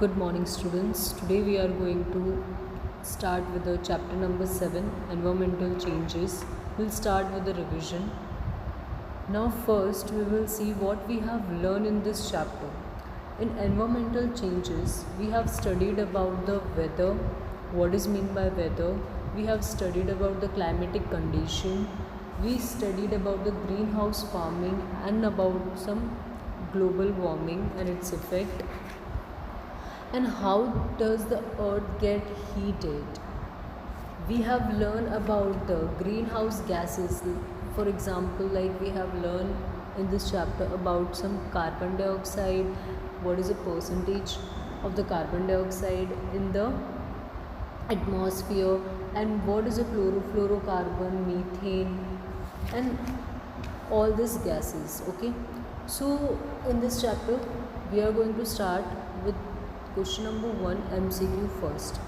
Good morning, students. Today we are going to start with the chapter number 7, Environmental Changes. We'll start with the revision. Now, first, we will see what we have learned in this chapter. In environmental changes, we have studied about the weather, what is meant by weather. We have studied about the climatic condition. We studied about the greenhouse farming and about some global warming and its effect, and how does the earth get heated. We have learned about the greenhouse gases. For example, like we have learned in this chapter about some carbon dioxide, what is the percentage of the carbon dioxide in the atmosphere, and what is a chlorofluorocarbon, methane, and all these gases. Okay, so in this chapter we are going to start with question number 1 MCQ first.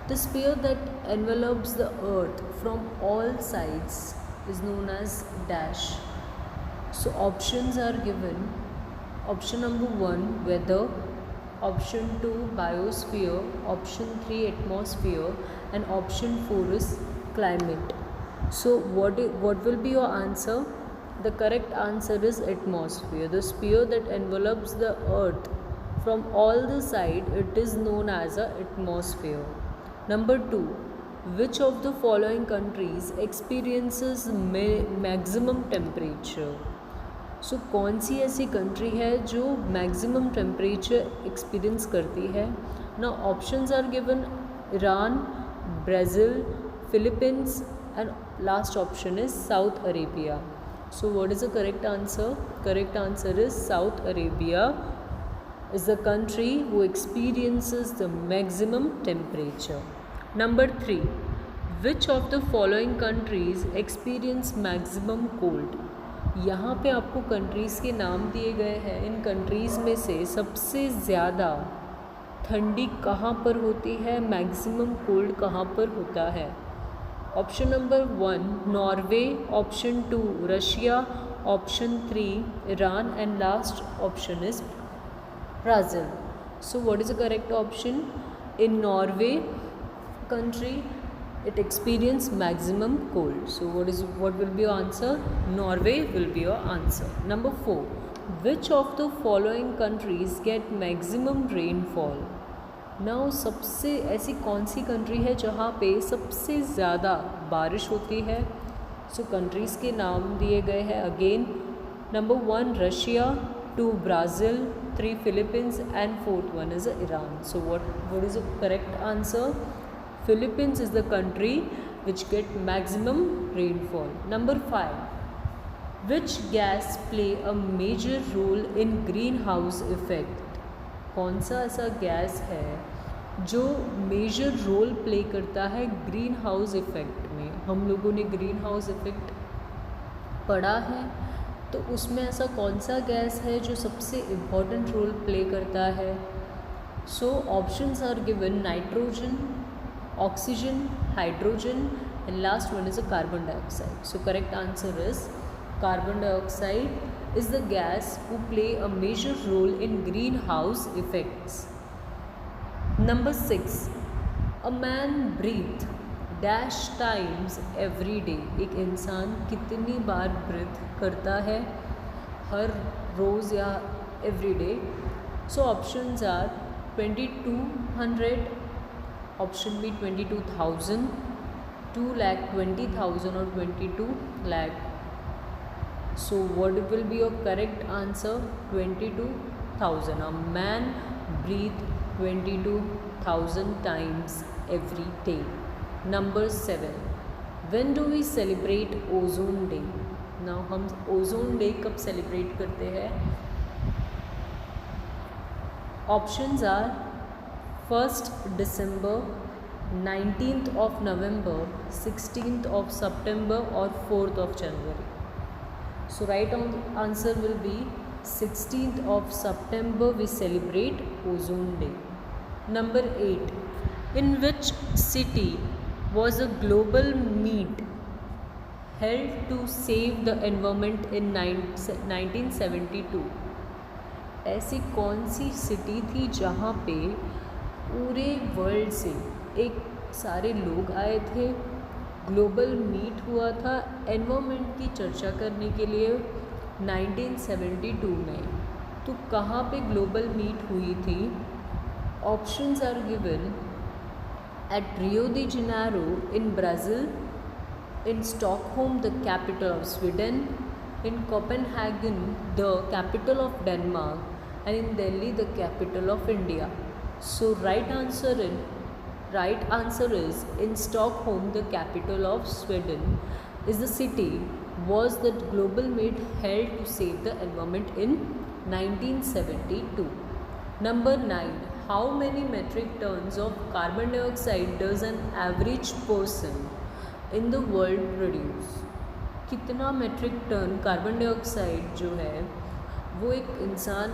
The sphere that envelopes the earth from all sides is known as dash. So options are given. Option number 1 weather, option 2 biosphere, option 3 atmosphere, and option 4 is climate. So what will be your answer? The correct answer is atmosphere. The sphere that envelopes the earth from all the sides, it is known as a atmosphere. Number 2, which of the following countries experiences maximum temperature? सो कौन सी ऐसी country है जो maximum temperature experience करती है ना? Options are given Iran, Brazil, Philippines and last option is South Arabia. So what is the correct answer? Correct answer is South Arabia is the country who experiences the maximum temperature. Number 3, which of the following countries experience maximum cold? यहाँ पे आपको countries के नाम दिए गए हैं. इन countries में से सबसे ज़्यादा ठंडी कहाँ पर होती है, मैक्सिमम कोल्ड कहाँ पर होता है? Option number 1 Norway, option 2 Russia, option 3 Iran and last option is Brazil. So what is the correct option? In Norway country, it experience maximum cold. So what will be your answer? Norway will be your answer. Number 4, which of the following countries get maximum rainfall? Now सबसे ऐसी कौन सी country है जहाँ पे सबसे ज़्यादा बारिश होती है? So countries के नाम दिए गए हैं again. Number 1 Russia, 2 Brazil, 3 Philippines and 4th one is Iran. So what is the correct answer? Philippines is the country which get maximum rainfall. Number 5, which gas play a major role in greenhouse effect? कौन सा ऐसा gas है जो major role play करता है green house effect में? हम लोगों ने ग्रीन हाउस इफेक्ट पढ़ा है, तो उसमें ऐसा कौन सा गैस है जो सबसे इम्पॉर्टेंट रोल प्ले करता है? So options are given nitrogen, oxygen, hydrogen and last one is a carbon dioxide. So correct answer is carbon dioxide is the gas who play a major role in greenhouse effects. Number 6, a man breath dash times every day. एक इंसान कितनी बार breathe करता है हर रोज़ या every day? So options are 2200, option B 22,000, 2,20,000 और 22 lakh. So what will be your correct answer? 22,000. A man breath 22,000 times every day. Number 7, when do we celebrate Ozone Day? Now हम ओजोन डे कब celebrate करते हैं? Options are 1st December, 19th of November, 16th of September और 4th of January. So right answer will be 16th of September we celebrate Ozone Day. Number 8, in which city was a global meet held to save the environment in 1972? ऐसी कौन सी city थी जहाँ पे पूरे world से एक सारे लोग आए थे, ग्लोबल मीट हुआ था एनवायरनमेंट की चर्चा करने के लिए 1972 में। तो कहाँ पे ग्लोबल मीट हुई थी? Options are given at Rio de Janeiro in Brazil, in Stockholm, the capital of Sweden, in Copenhagen, the capital of Denmark, and in Delhi, the capital of India. So right answer is in Stockholm, the capital of Sweden, is the city was that global meet held to save the environment in 1972. Number 9. How many metric tons of carbon dioxide does an average person in the world produce? कितना metric ton carbon dioxide जो है वो एक इंसान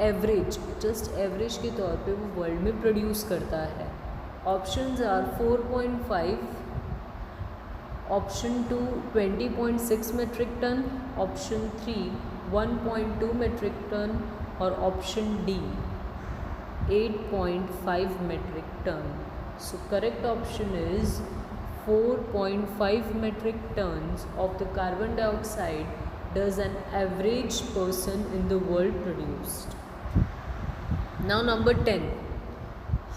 average, just average के तौर पे वो वर्ल्ड में प्रोड्यूस करता है? Options are 4.5, option 2 20.6 metric ton, option 3 1.2 metric ton और option D 8.5 metric ton. So correct option is 4.5 metric tons of the carbon dioxide does an average person in the world produced. Now number 10.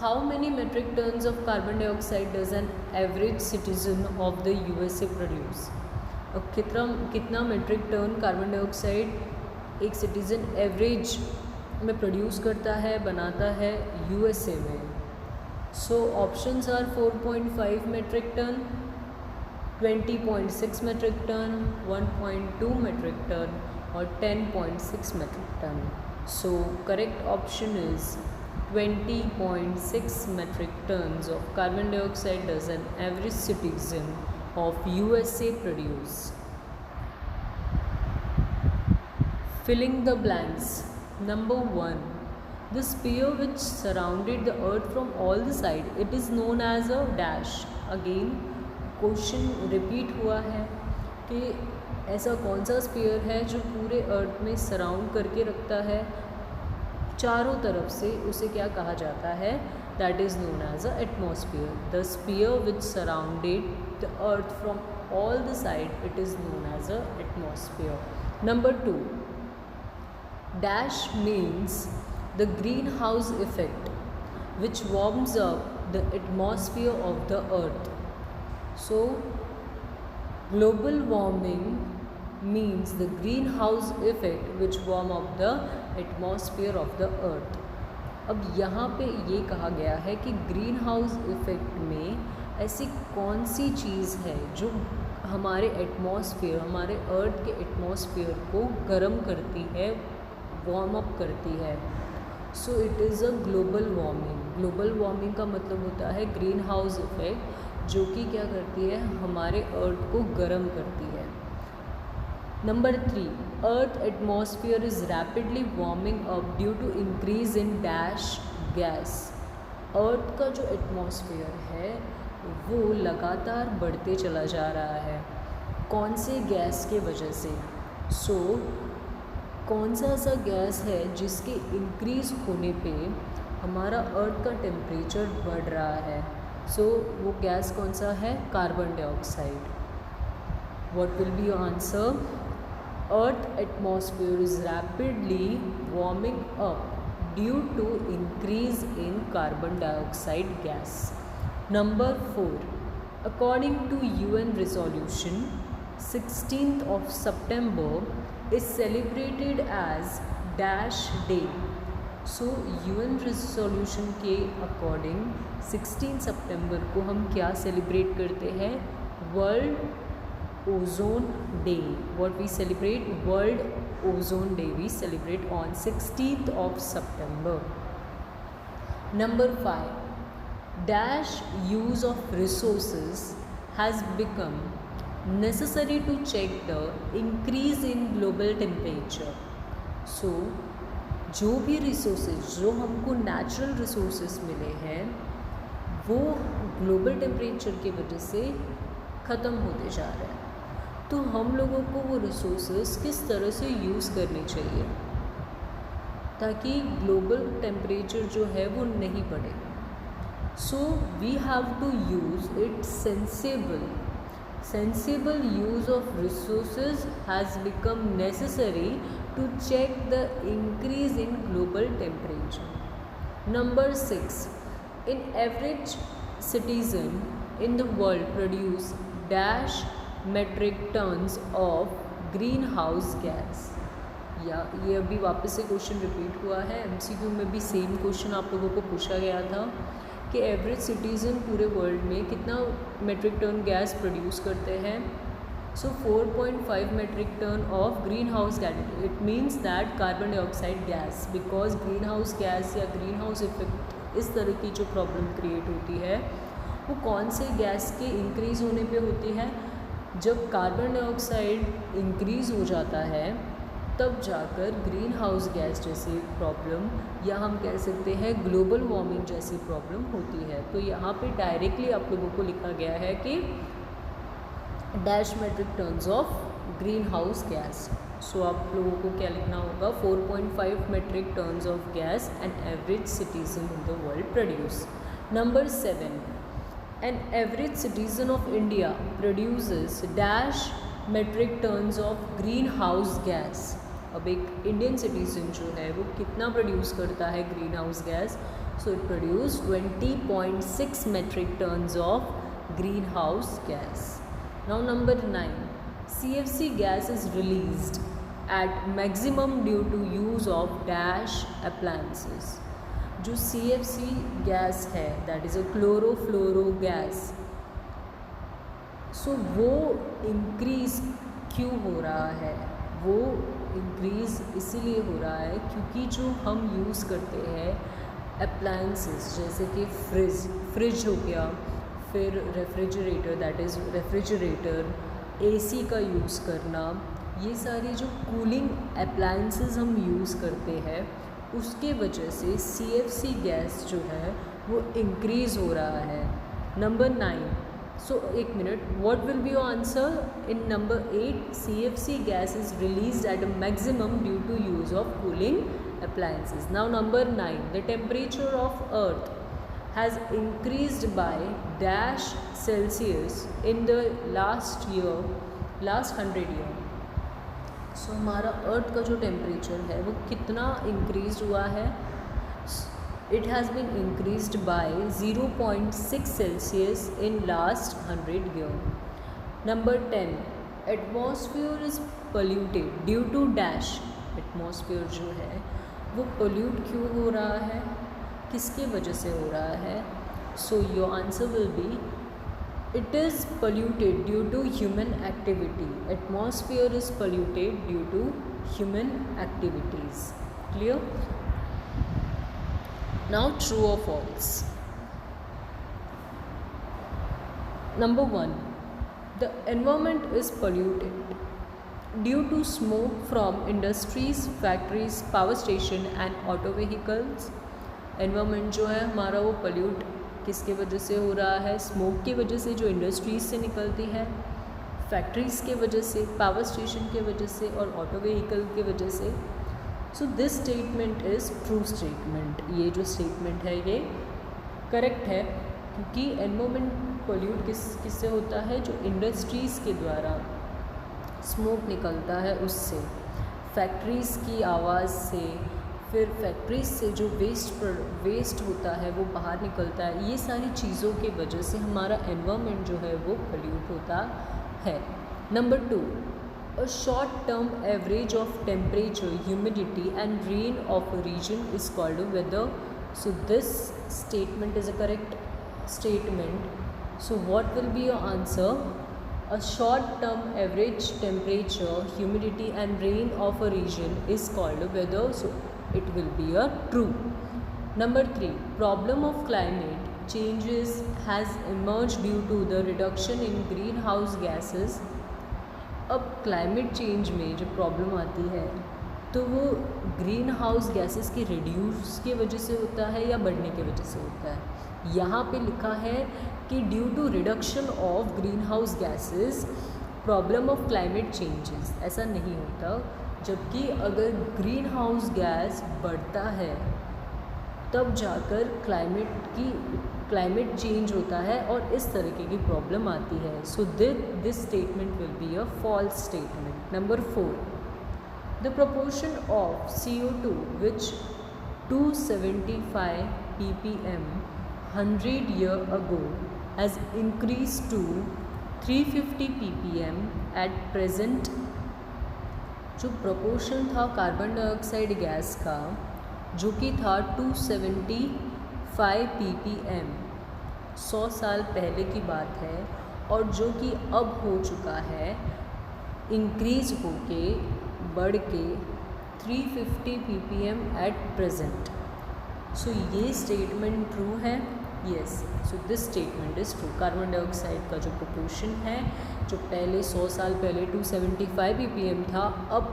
How many metric tons of carbon dioxide does an average citizen of the USA produce? अब कितना metric ton carbon dioxide एक citizen average में produce करता है, बनाता है USA में? So options are 4.5 metric ton, 20.6 metric ton, 1.2 metric ton or 10.6 metric ton. So correct option is 20.6 metric tons of carbon dioxide does an average citizen of USA produce. Filling the blanks. Number 1. The sphere which surrounded the earth from all the side, it is known as a dash. Again question repeat हुआ है कि ऐसा कौन सा spear है जो पूरे अर्थ में सराउंड करके रखता है चारों तरफ से, उसे क्या कहा जाता है? That is known as a atmosphere. The sphere which surrounded the earth from all the side, it is known as a atmosphere. Number 2. Dash means the greenhouse effect which warms up the atmosphere of the earth. So global warming means the greenhouse effect which warm up the atmosphere of the earth. अब यहाँ पे ये कहा गया है कि green house effect में ऐसी कौन सी चीज़ है जो हमारे एटमॉस्फेयर, हमारे अर्थ के एटमॉस्फेयर को गर्म करती है, वार्म अप करती है? So it is a global warming. Global warming का मतलब होता है ग्रीन हाउस इफ़ेक्ट, जो कि क्या करती है? हमारे अर्थ को गर्म करती है. Number 3. Earth atmosphere is rapidly warming up due to increase in dash gas. Earth का जो एटमॉस्फेयर है वो लगातार बढ़ते चला जा रहा है. कौन से गैस के वजह से? सो कौन सा ऐसा गैस है जिसके इंक्रीज़ होने पे हमारा अर्थ का टेम्परेचर बढ़ रहा है? सो वो गैस कौन सा है? Carbon dioxide. What will be your answer? Earth atmosphere is rapidly warming up due to increase in carbon dioxide gas. Number 4. According to UN resolution, 16th of September is celebrated as dash day. So UN resolution के according 16 सितंबर को हम क्या celebrate करते हैं? World ozone day. What we celebrate? World ozone day we celebrate on 16th of September. Number 5. Dash use of resources has become necessary to check the increase in global temperature. So जो भी resources, जो हमको natural resources मिले हैं वो global temperature की वजह से ख़त्म होते जा रहे हैं. तो हम लोगों को वो रिसोर्सेज किस तरह से यूज़ करने चाहिए? ताकि ग्लोबल टेम्परेचर जो है वो नहीं बढ़े. So we have to use it sensible use of resources has become necessary to check the increase in global temperature. Number 6, in average citizen in the world produce dash metric tons of greenhouse gas. या ये अभी वापस से question repeat हुआ है, MCQ में भी same question आप लोगों को पूछा गया था कि एवरेज सिटीज़न पूरे वर्ल्ड में कितना मेट्रिक टन गैस प्रोड्यूस करते हैं. So 4.5 metric ton of green house gas. It means that carbon dioxide gas, because green house gas या ग्रीन हाउस इफेक्ट इस तरह की जो प्रॉब्लम क्रिएट होती है वो कौन से गैस के इंक्रीज़ होने पे होती है. जब कार्बन डाइऑक्साइड इंक्रीज़ हो जाता है तब जाकर ग्रीन हाउस गैस जैसी प्रॉब्लम या हम कह सकते हैं ग्लोबल वार्मिंग जैसी प्रॉब्लम होती है. तो यहाँ पे डायरेक्टली आप लोगों को लिखा गया है कि dash metric tons of green house gas. So आप लोगों को क्या लिखना होगा, 4.5 metric tons of gas an average citizen in the world produce. Number 7, an average citizen of India produces dash metric tons of green house gas. अब एक Indian citizen जो है वो कितना प्रोड्यूस करता है green house gas. So it produce 20.6 metric tons of green house gas. Now number 9, CFC gas is released at maximum due to use of dash appliances. जो CFC gas है that is a chlorofluoro gas. So वो increase क्यों हो रहा है, वो increase इसीलिए हो रहा है क्योंकि जो हम यूज़ करते हैं अप्लायंसेस जैसे कि फ्रिज हो गया, फिर refrigerator that is refrigerator, AC का यूज़ करना, ये सारी जो कूलिंग अप्लायंसेस हम यूज़ करते हैं उसके वजह से CFC गैस जो है वो इंक्रीज़ हो रहा है. नंबर 9, सो एक minute, what will be your answer in number 8, CFC gas is released at a maximum due to use of cooling appliances. Now number 9, the temperature of earth has increased by dash Celsius in the last 100 year. So हमारा earth का जो temperature है वो कितना increase हुआ है. It has been increased by 0.6 Celsius in last 100 years. Number 10, atmosphere is polluted due to dash. Atmosphere जो है वो pollute क्यों हो रहा है, किसके वजह से हो रहा है. So your answer will be, it is polluted due to human activity. Atmosphere is polluted due to human activities. Clear? Now true or false. Number 1, the environment is polluted due to smoke from industries, factories, power station and auto vehicles. Environment जो है हमारा वो pollute किसके वजह से हो रहा है, स्मोक की वजह से जो इंडस्ट्रीज से निकलती है, फैक्ट्रीज़ के वजह से, पावर स्टेशन के वजह से और ऑटो व्हीकल की वजह से. सो this statement is true statement. ये जो स्टेटमेंट है ये करेक्ट है क्योंकि एनवायरमेंट पोल्यूट किससे होता है, जो इंडस्ट्रीज़ के द्वारा स्मोक निकलता है उससे, फैक्ट्रीज़ की आवाज़ से, फिर फैक्ट्रीज से जो वेस्ट होता है वो बाहर निकलता है. ये सारी चीज़ों की वजह से हमारा एनवायरनमेंट जो है वो पोल्यूट होता है. Number 2, a short term average of temperature, humidity and rain of a region is called a weather. So this statement is a correct statement. So what will be your answer? A short term average temperature, humidity and rain of a region is called a weather. So it will be a true. Number 3, problem of climate changes has emerged due to the reduction in greenhouse gases. अब climate change में जो problem आती है तो वो green house gases के reduce की वजह से होता है या बढ़ने की वजह से होता है. यहाँ पे लिखा है कि due to reduction of green house gases problem of climate changes. ऐसा नहीं होता. जबकि अगर ग्रीन हाउस गैस बढ़ता है तब जाकर क्लाइमेट चेंज होता है और इस तरीके की प्रॉब्लम आती है. So this statement will be a false statement. Number 4, the proportion of CO2 which 275 ppm 100 year ago has increased to 350 ppm at present. जो प्रोपोर्शन था कार्बन डाइऑक्साइड गैस का जो कि था 275 ppm 100 साल पहले की बात है और जो कि अब हो चुका है इंक्रीज होके बढ़ के 350 ppm एट प्रेजेंट. सो ये स्टेटमेंट ट्रू है. Yes, so this statement is true. Carbon dioxide का जो प्रोपोर्शन है जो पहले 100 साल पहले 275 ppm था, अब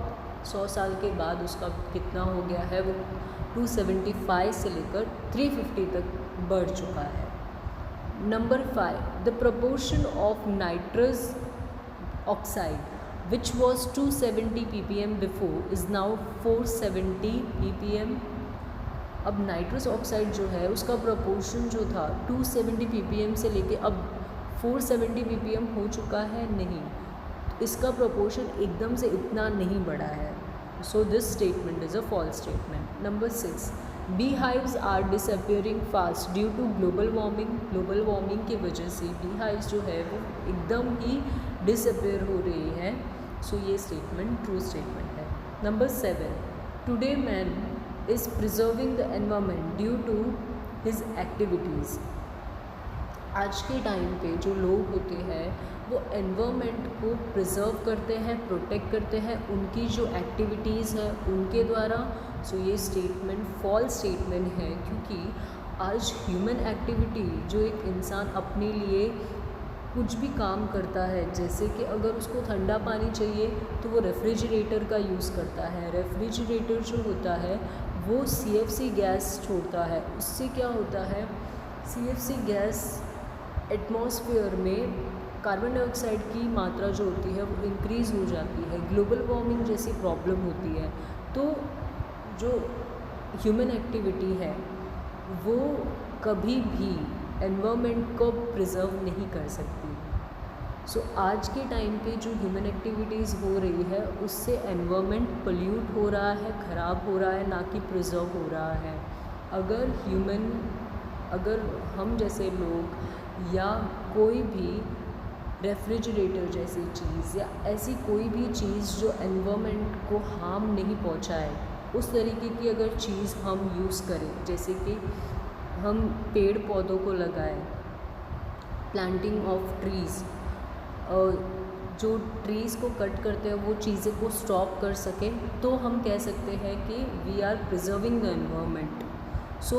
100 साल के बाद उसका कितना हो गया है, वो 275 से लेकर 350 तक बढ़ चुका है. Number 5, the proportion of nitrous oxide which was 270 ppm before is now 470 ppm. अब नाइट्रस ऑक्साइड जो है उसका प्रोपोर्शन जो था 270 ppm से लेके अब 470 ppm हो चुका है. नहीं, इसका प्रोपोर्शन एकदम से इतना नहीं बढ़ा है. So this statement is a false statement. Number 6, beehives are disappearing fast due to global warming. Global warming की वजह से बी हाइव्स जो है वो एकदम ही डिसअपियर हो रही है. सो ये स्टेटमेंट ट्रू स्टेटमेंट है. Number 7, today man is preserving the environment due to his activities. आज के टाइम पे जो लोग होते हैं वो एनवायरनमेंट को प्रिजर्व करते हैं, प्रोटेक्ट करते हैं उनकी जो एक्टिविटीज़ है उनके द्वारा. सो ये स्टेटमेंट फॉल्स स्टेटमेंट है क्योंकि आज ह्यूमन एक्टिविटी जो एक इंसान अपने लिए कुछ भी काम करता है, जैसे कि अगर उसको ठंडा पानी चाहिए तो वो रेफ्रिजरेटर का यूज़ करता है. रेफ्रिजरेटर जो होता है वो CFC गैस छोड़ता है. उससे क्या होता है, CFC गैस एटमॉस्फेयर में कार्बन डाइऑक्साइड की मात्रा जो होती है वो इंक्रीज़ हो जाती है. ग्लोबल वार्मिंग जैसी प्रॉब्लम होती है. तो जो ह्यूमन एक्टिविटी है वो कभी भी एनवायरनमेंट को प्रिजर्व नहीं कर सकती. सो आज के टाइम पे जो ह्यूमन एक्टिविटीज़ हो रही है उससे एनवायरनमेंट पोल्यूट हो रहा है, ख़राब हो रहा है, ना कि प्रिजर्व हो रहा है. अगर हम जैसे लोग या कोई भी रेफ्रिजरेटर जैसी चीज़ या ऐसी कोई भी चीज़ जो एनवायरनमेंट को हार्म नहीं पहुंचाए उस तरीके की अगर चीज़ हम यूज़ करें, जैसे कि हम पेड़ पौधों को लगाएं, प्लांटिंग ऑफ ट्रीज़, जो ट्रीज़ को कट करते हैं वो चीज़ें को स्टॉप कर सकें, तो हम कह सकते हैं कि we are preserving the environment. So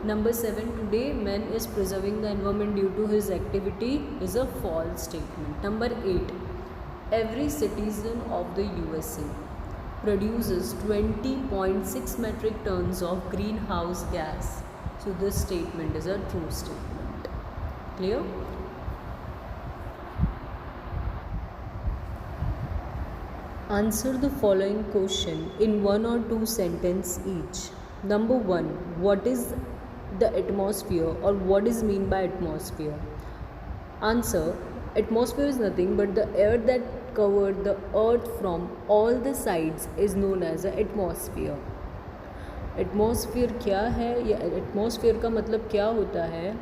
number 7, today man is preserving the environment due to his activity is a false statement. Number 8, every citizen of the USA produces 20.6 metric tons of greenhouse gas. So this statement is a true statement. Clear? Answer the following question in 1 or 2 sentences each. Number 1, what is the atmosphere or what is mean by atmosphere? Answer, atmosphere is nothing but the air that covered the earth from all the sides is known as the atmosphere. Atmosphere क्या है या atmosphere का मतलब क्या होता है?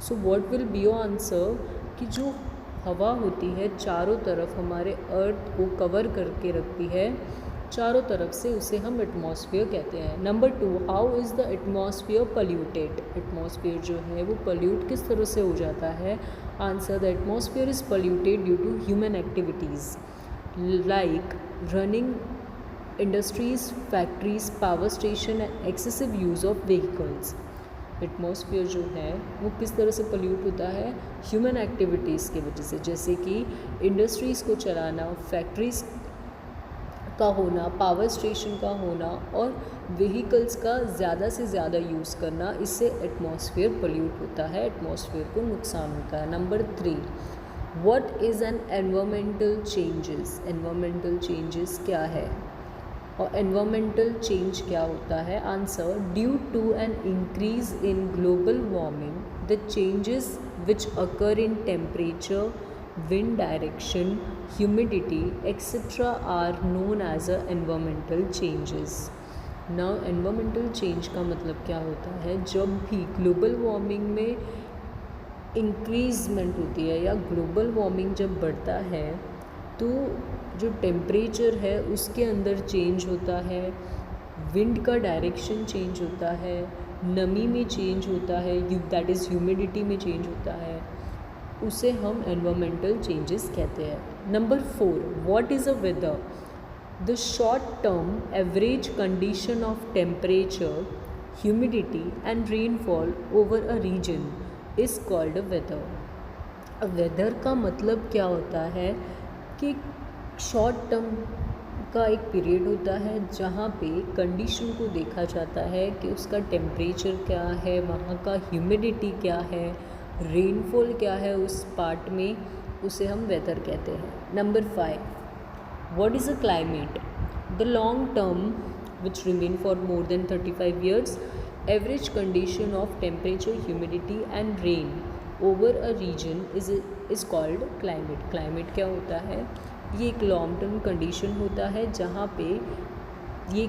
सो what will be your answer कि जो हवा होती है चारों तरफ हमारे अर्थ को कवर करके रखती है चारों तरफ से, उसे हम एटमॉस्फेयर कहते हैं. Number 2, how is the atmosphere polluted? Atmosphere जो है वो पोल्यूट किस तरह से हो जाता है? Answer, the atmosphere is polluted due to human activities like running industries, factories, power station and excessive use of vehicles. Atmosphere जो है वो किस तरह से पोल्यूट होता है? ह्यूमन एक्टिविटीज़ की वजह से, जैसे कि इंडस्ट्रीज़ को चलाना, फैक्ट्रीज़ का होना, पावर स्टेशन का होना और व्हीकल्स का ज़्यादा से ज़्यादा यूज़ करना, इससे एटमॉस्फेयर पोल्यूट होता है, एटमॉस्फेयर को नुकसान होता है. Number 3, what is an environmental changes? Environmental changes क्या है? और एनवायरमेंटल चेंज क्या होता है? Answer, due to an increase in global warming the changes which occur in temperature, wind direction, humidity, etc. are known as a environmental changes. Now environmental change का मतलब क्या होता है? जब भी ग्लोबल वार्मिंग में इंक्रीजमेंट होती है या ग्लोबल वार्मिंग जब बढ़ता है तो जो टेम्परेचर है उसके अंदर चेंज होता है, विंड का डायरेक्शन चेंज होता है, नमी में चेंज होता है, दैट इज़ ह्यूमिडिटी में चेंज होता है, उसे हम एनवायरमेंटल चेंजेस कहते हैं. Number 4, what is a weather? The short term average condition of temperature, humidity and rainfall over a region is called a weather. Weather का मतलब क्या होता है कि शॉर्ट टर्म का एक पीरियड होता है जहाँ पे कंडीशन को देखा जाता है कि उसका टेम्परेचर क्या है, वहाँ का ह्यूमिडिटी क्या है, रेनफॉल क्या है उस पार्ट में, उसे हम वेदर कहते हैं. Number 5, what is a climate? The long term which remain for more than 35 years, average condition of temperature, humidity and rain over a region is called climate. Climate क्या होता है? ये एक लॉन्ग टर्म कंडीशन होता है जहाँ पे ये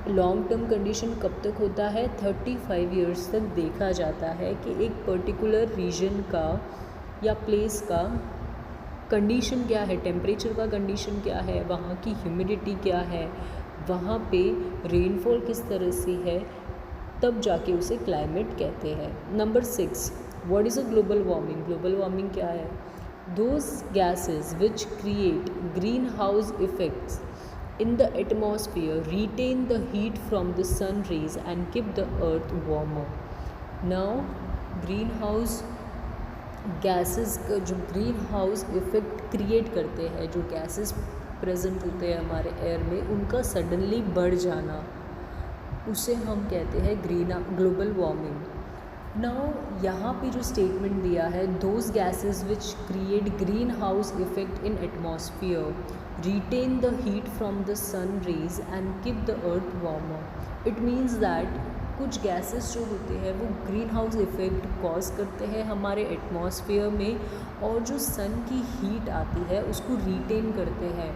लॉन्ग टर्म कंडीशन कब तक होता है? 35 years तक देखा जाता है कि एक पर्टिकुलर रीजन का या प्लेस का कंडीशन क्या है, टेम्परेचर का कंडीशन क्या है, वहाँ की ह्यूमिडिटी क्या है, वहाँ पे रेनफॉल किस तरह से है, तब जाके उसे क्लाइमेट कहते हैं. Number 6, what is a global warming? Global warming क्या है? Those gases which create greenhouse effects in the atmosphere retain the heat from the sun rays and keep the earth warmer. Now greenhouse gases का जो greenhouse effect create करते हैं, जो gases present होते हैं हमारे एयर में, उनका सडनली बढ़ जाना, उसे हम कहते हैं ग्लोबल वार्मिंग. नाउ यहाँ पे जो स्टेटमेंट दिया है, those gases which create green house effect in atmosphere retain the heat from the sun rays and keep the earth warmer. It means that कुछ गैसेस जो होते हैं वो ग्रीन हाउस इफेक्ट कॉज करते हैं हमारे एटमॉस्फियर में, और जो सन की हीट आती है उसको रिटेन करते हैं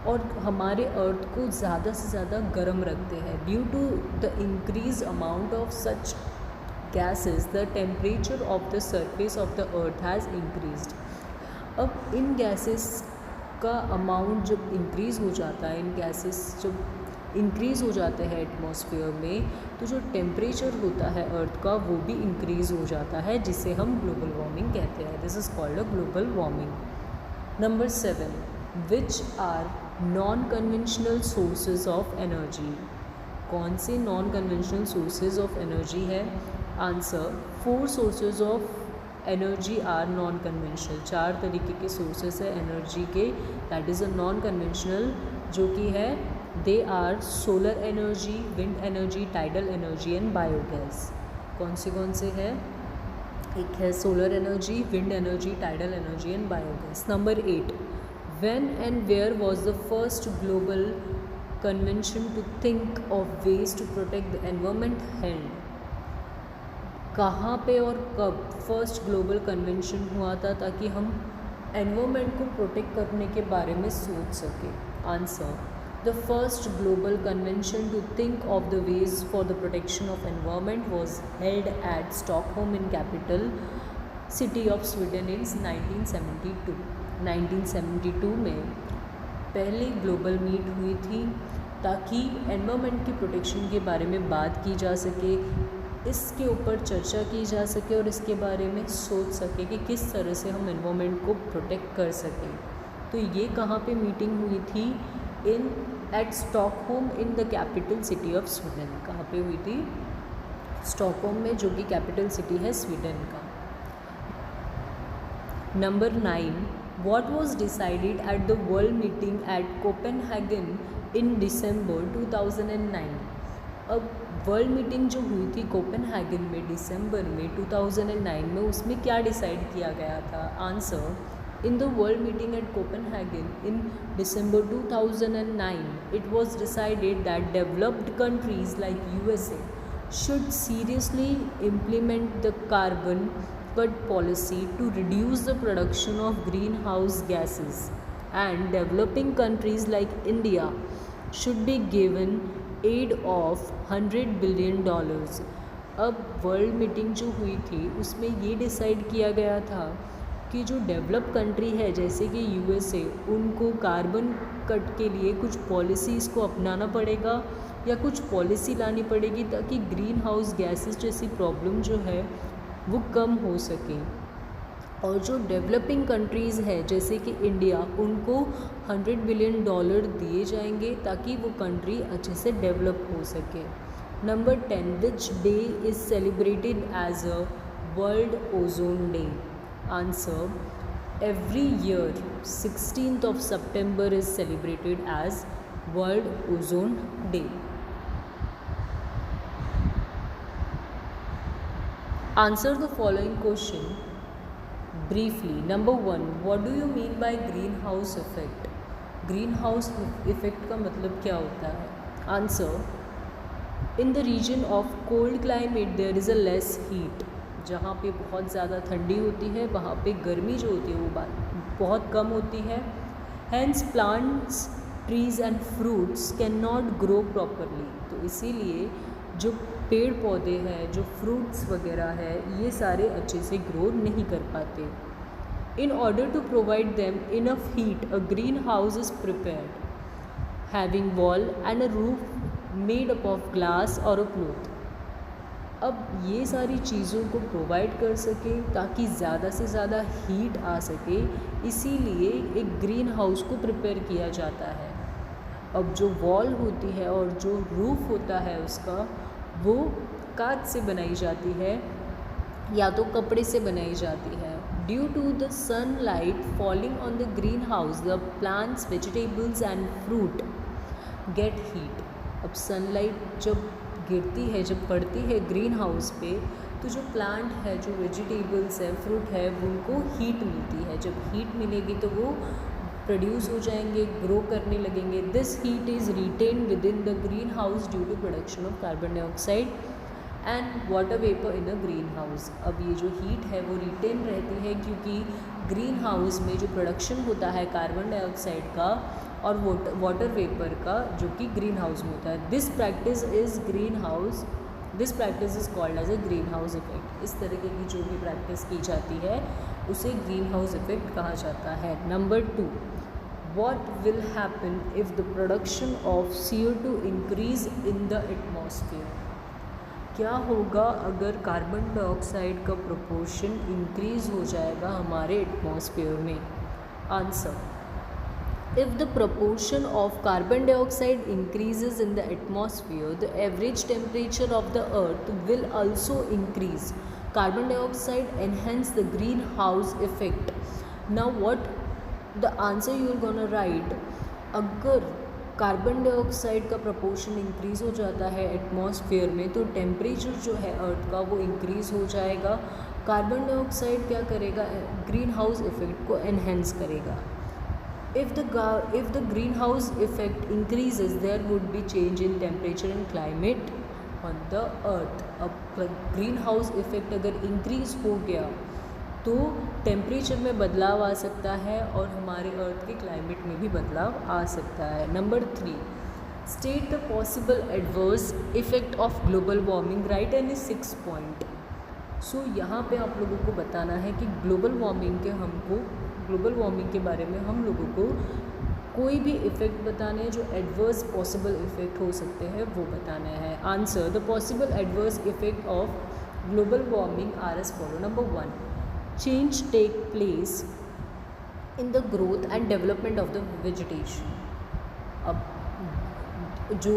और हमारे अर्थ को ज़्यादा से ज़्यादा गर्म रखते हैं. Due to the increase amount of such gases, the temperature of the surface of the earth has increased. अब इन गैसेस का अमाउंट जब इंक्रीज़ हो जाता है, इन गैसेस जब इंक्रीज़ हो जाते हैं एटमॉस्फेयर में, तो जो टेम्परेचर होता है अर्थ का वो भी इंक्रीज़ हो जाता है, जिसे हम ग्लोबल वार्मिंग कहते हैं. This is called a global warming. Number 7, which are non conventional sources of energy? कौन से non conventional sources of energy है? Answer, 4 sources of energy are non conventional. 4 तरीके के सोर्सेज है एनर्जी के, that is a non conventional, जो कि है they are solar energy, wind energy, tidal energy and biogas. कौन से है? एक है solar energy, wind energy, tidal energy and biogas. Number 8, when and where was the first global convention to think of ways to protect the environment held? कहाँ पे और कब first global convention हुआ था ताकि हम एनवायरमेंट को प्रोटेक्ट करने के बारे में सोच सकें? Answer, the first global convention to think of the ways for the protection of environment was held at Stockholm in capital city of Sweden in 1972. 1972 में पहली ग्लोबल मीट हुई थी ताकि एनवायरमेंट की प्रोटेक्शन के बारे में बात की जा सके, इसके ऊपर चर्चा की जा सके और इसके बारे में सोच सके कि किस तरह से हम एनवायरमेंट को प्रोटेक्ट कर सकें. तो ये कहाँ पे मीटिंग हुई थी? At Stockholm in the capital city of Sweden. कहाँ पे हुई थी? स्टॉकहोम में, जो कि कैपिटल सिटी है स्वीडन का. Number 9, what was decided at the world meeting at Copenhagen in December 2009? अब वर्ल्ड मीटिंग जो हुई थी कोपेनहेगन में दिसंबर में 2009 में, उसमें क्या डिसाइड किया गया था? Answer, In the World Meeting at Copenhagen in December 2009, it was decided that developed countries like USA should seriously implement the carbon cut policy to reduce the production of greenhouse gases, and developing countries like India should be given aid of $100 billion. अब world meeting जो हुई थी उसमें ये decide किया गया था कि जो डेवलप कंट्री है जैसे कि यूएसए, उनको कार्बन कट के लिए कुछ पॉलिसीज़ को अपनाना पड़ेगा या कुछ पॉलिसी लानी पड़ेगी ताकि ग्रीन हाउस गैसेस जैसी प्रॉब्लम जो है वो कम हो सके। और जो डेवलपिंग कंट्रीज़ है जैसे कि इंडिया, उनको $100 बिलियन दिए जाएंगे ताकि वो कंट्री अच्छे से डेवलप हो सके। Number 10, which day is celebrated as a world ozone day? Answer, every year 16th of September is celebrated as World Ozone Day. Answer the following question briefly. Number 1, what do you mean by greenhouse effect? Greenhouse effect का मतलब क्या होता है? Answer, in the region of cold climate there is a less heat. जहाँ पे बहुत ज़्यादा ठंडी होती है वहाँ पे गर्मी जो होती है वो बहुत कम होती है। Hence plants, trees and fruits can not grow properly. तो इसीलिए जो पेड़ पौधे हैं, जो फ्रूट्स वगैरह है, ये सारे अच्छे से ग्रो नहीं कर पाते। In order to provide them enough heat a green house is prepared having wall and a roof made up of glass और अ क्लॉथ। अब ये सारी चीज़ों को प्रोवाइड कर सके ताकि ज़्यादा से ज़्यादा हीट आ सके, इसीलिए एक ग्रीन हाउस को प्रिपेयर किया जाता है। अब जो वॉल होती है और जो रूफ़ होता है उसका, वो कांच से बनाई जाती है या तो कपड़े से बनाई जाती है। Due to the sunlight falling on the greenhouse the plants, vegetables and fruit get heat. अब सनलाइट जब गिरती है, जब पड़ती है ग्रीन हाउस पे, तो जो प्लांट है, जो वेजिटेबल्स है, फ्रूट है, उनको हीट मिलती है। जब हीट मिलेगी तो वो प्रोड्यूस हो जाएंगे, ग्रो करने लगेंगे। This heat is retain within the greenhouse due to production of carbon dioxide and water vapour in a green house. अब ये जो हीट है वो रिटेन रहती है क्योंकि ग्रीन हाउस में जो प्रोडक्शन होता है कार्बन डाइऑक्साइड का और वाटर वेपर का, जो कि ग्रीन हाउस में होता है। This practice is called as a green house effect. इस तरीके की जो भी प्रैक्टिस की जाती है उसे ग्रीन हाउस इफेक्ट कहा जाता है। Number 2, what will happen if the production of CO2 increase in the atmosphere? क्या होगा अगर कार्बन डाइऑक्साइड का प्रोपोर्शन इंक्रीज़ हो जाएगा हमारे एटमॉस्फेयर में? Answer, if the proportion of carbon dioxide increases in the atmosphere, the average temperature of the earth will also increase. Carbon dioxide enhance the greenhouse effect. Now what the answer you are gonna write, अगर carbon dioxide का proportion increase हो जाता है atmosphere में तो temperature जो है अर्थ का वो इंक्रीज़ हो जाएगा। कार्बन डाइऑक्साइड क्या करेगा? ग्रीन हाउस इफेक्ट को एनहेंस करेगा। If the greenhouse effect increases, there would be change in temperature and climate on the earth. अब ग्रीन हाउस इफेक्ट अगर इंक्रीज़ हो गया तो टेम्परेचर में बदलाव आ सकता है और हमारे अर्थ के क्लाइमेट में भी बदलाव आ सकता है। Number 3, state the possible adverse effect of global warming, write any 6 point. So यहाँ पे आप लोगों को बताना है कि ग्लोबल वार्मिंग के बारे में हम लोगों को कोई भी इफ़ेक्ट बताने हैं जो एडवर्स पॉसिबल इफ़ेक्ट हो सकते हैं वो बताना है। Answer, the possible adverse effect of global warming are as follow. Number 1, change take place in the growth and development of the vegetation. अब जो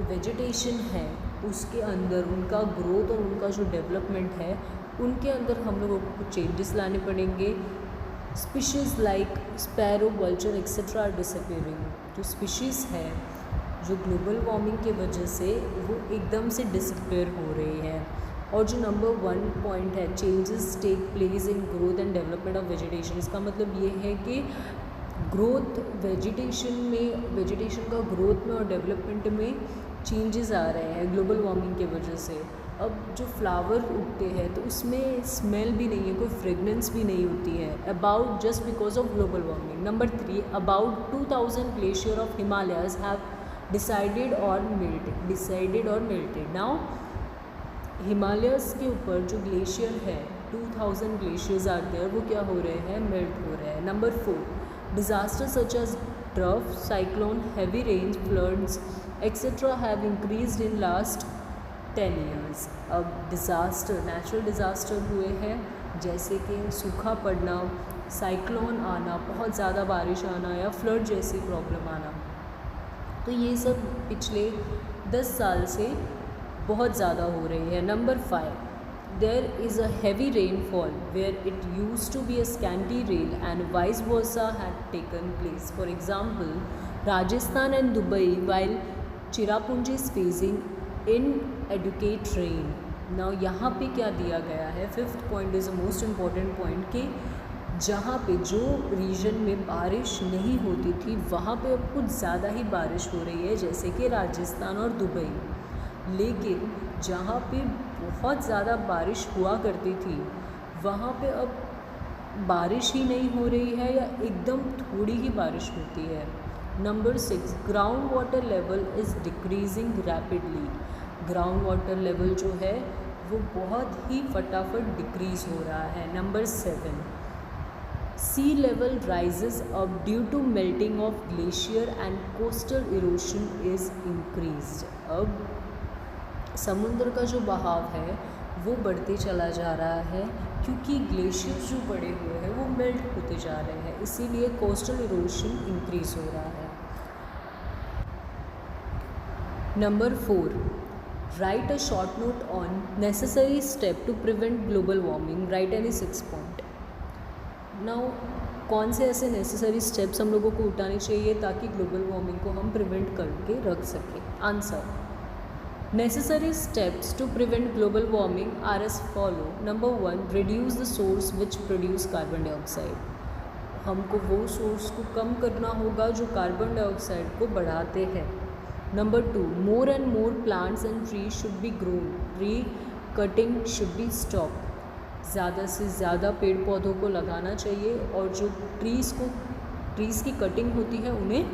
वेजिटेशन है उसके अंदर उनका ग्रोथ और उनका जो डेवलपमेंट है उनके अंदर हम लोगों को कुछ चेंजेस लाने पड़ेंगे। Species like sparrow, vulture etcetera are disappearing. जो स्पीशीज़ है जो ग्लोबल वार्मिंग की वजह से वो एकदम से डिसअपियर हो रही है। और जो नंबर 1 पॉइंट है, changes take place in growth and development of vegetation, इसका मतलब ये है कि ग्रोथ वेजिटेशन का ग्रोथ में और डेवलपमेंट में चेंजेस आ रहे हैं ग्लोबल वार्मिंग की वजह से। अब जो फ्लावर उगते हैं तो उसमें स्मेल भी नहीं है, कोई फ्रेगनेंस भी नहीं होती है, about just because of global warming. Number 3, about 2000 glacier of Himalayas have decided और मेल्टेड। नाउ हिमालयस के ऊपर जो ग्लेशियर है, 2000 ग्लेशियर्स आर देयर, वो क्या हो रहे हैं, मेल्ट हो रहे हैं। Number 4, disaster such as drought, cyclone, heavy rains, floods etcetera have increased in last 10 years। अब डिज़ास्टर, नेचुरल डिज़ास्टर हुए हैं, जैसे कि सूखा पड़ना, साइक्लोन आना, बहुत ज़्यादा बारिश आना या फ्लड जैसी प्रॉब्लम आना, तो ये सब पिछले 10 साल से बहुत ज़्यादा हो रही है। Number 5, there is a heavy rainfall where it use to be a scanty rain and vice versa had taken place. For example, Rajasthan and Dubai while Cherrapunji is facing inadequate rain. Now यहाँ पे क्या दिया गया है, 5th point is a most important point, कि जहाँ पे जो रीजन में बारिश नहीं होती थी वहाँ पे अब कुछ ज़्यादा ही बारिश हो रही है, जैसे कि राजस्थान और दुबई। लेकिन जहाँ पे बहुत ज़्यादा बारिश हुआ करती थी वहाँ पे अब बारिश ही नहीं हो रही है या एकदम थोड़ी ही बारिश होती है। Number 6, ground water level is decreasing rapidly. Ground water level जो है वो बहुत ही फटाफट डिक्रीज़ हो रहा है। Number 7, sea level rises up due to melting of glacier and coastal erosion is increased. अब समुद्र का जो बहाव है वो बढ़ते चला जा रहा है क्योंकि ग्लेशियर्स जो बड़े हुए हैं वो मेल्ट होते जा रहे हैं, इसीलिए कोस्टल इरोशन इंक्रीज़ हो रहा है। Number 4, write a short note on necessary step to prevent global warming, write any 6 point. Now कौन से ऐसे नेसेसरी स्टेप्स हम लोगों को उठाने चाहिए ताकि ग्लोबल वार्मिंग को हम प्रिवेंट करके रख सकें। Answer, necessary steps to prevent global warming are as follow. Number 1, reduce the source which produce carbon dioxide. हमको वो सोर्स को कम करना होगा जो कार्बन डाइऑक्साइड को बढ़ाते हैं। Number 2, more and more plants and trees should be grown, tree cutting should be stop. ज़्यादा से ज़्यादा पेड़ पौधों को लगाना चाहिए और जो ट्रीज़ की कटिंग होती है उन्हें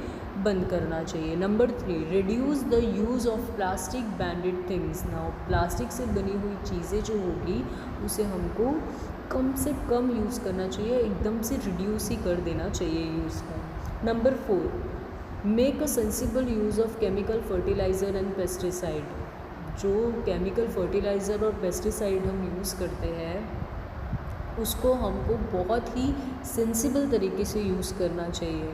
बंद करना चाहिए। Number 3, reduce the use of plastic banded things. Now plastic से बनी हुई चीज़ें जो होगी उसे हमको कम से कम यूज़ करना चाहिए, एकदम से रिड्यूस ही कर देना चाहिए यूज़ का। Number 4, make a sensible use of chemical fertiliser and pesticide. जो केमिकल फर्टिलाइज़र और पेस्टिसाइड हम यूज़ करते हैं उसको हमको बहुत ही सेंसिबल तरीके से यूज़ करना चाहिए।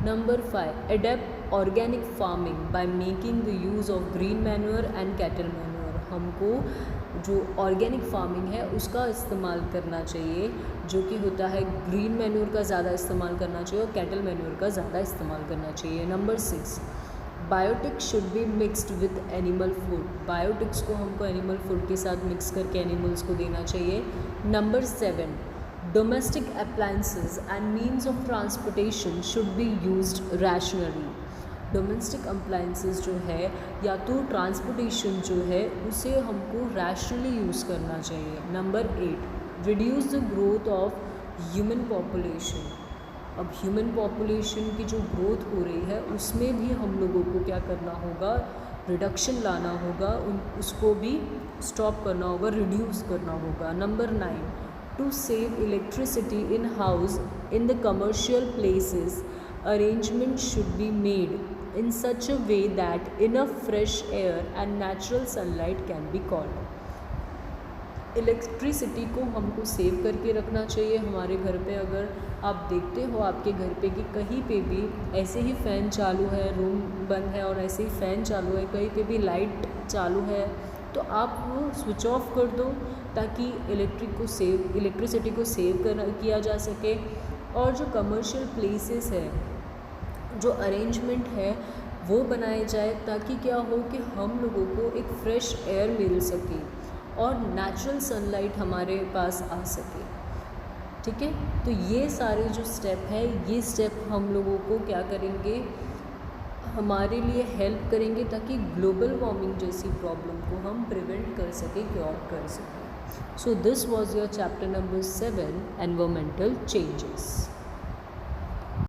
Number 5, adapt organic farming by making the use of green manure and cattle manure. हमको जो ऑर्गेनिक फार्मिंग है उसका इस्तेमाल करना चाहिए, जो कि होता है ग्रीन मैन्योर का ज़्यादा इस्तेमाल करना चाहिए और कैटल मैन्योर का ज़्यादा इस्तेमाल करना चाहिए। Number 6, biotics should be mixed with animal food. Biotics को हमको एनिमल फूड के साथ मिक्स करके एनिमल्स को देना चाहिए। Number 7, domestic appliances and means of transportation should be used rationally. Domestic appliances जो है या तो ट्रांसपोर्टेशन जो है उसे हमको रैशनली यूज़ करना चाहिए। Number 8, reduce the growth of human population. अब ह्यूमन पॉपुलेशन की जो ग्रोथ हो रही है उसमें भी हम लोगों को क्या करना होगा, रिडक्शन लाना होगा, उसको भी स्टॉप करना होगा, रिड्यूस करना होगा। Number 9, to save electricity in house in the commercial places arrangement should be made in such a way that enough fresh air and natural sunlight can be caught। Electricity को हमको save करके रखना चाहिए हमारे घर पे। अगर आप देखते हो आपके घर पे कि कहीं पे भी ऐसे ही फ़ैन चालू है, रूम बंद है और ऐसे ही फ़ैन चालू है, कहीं पे भी लाइट चालू है, तो आप वो स्विच ऑफ कर दो ताकि इलेक्ट्रिसिटी को सेव किया जा सके। और जो कमर्शियल प्लेसेस है, जो अरेंजमेंट है वो बनाए जाए ताकि क्या हो कि हम लोगों को एक फ़्रेश एयर मिल सके। और नेचुरल सनलाइट हमारे पास आ सके। ठीक है, तो ये सारे जो स्टेप है, ये स्टेप हम लोगों को क्या करेंगे, हमारे लिए हेल्प करेंगे ताकि ग्लोबल वार्मिंग जैसी प्रॉब्लम को हम प्रिवेंट कर सकें, क्योर कर सकें। So this was your chapter number 7, environmental changes.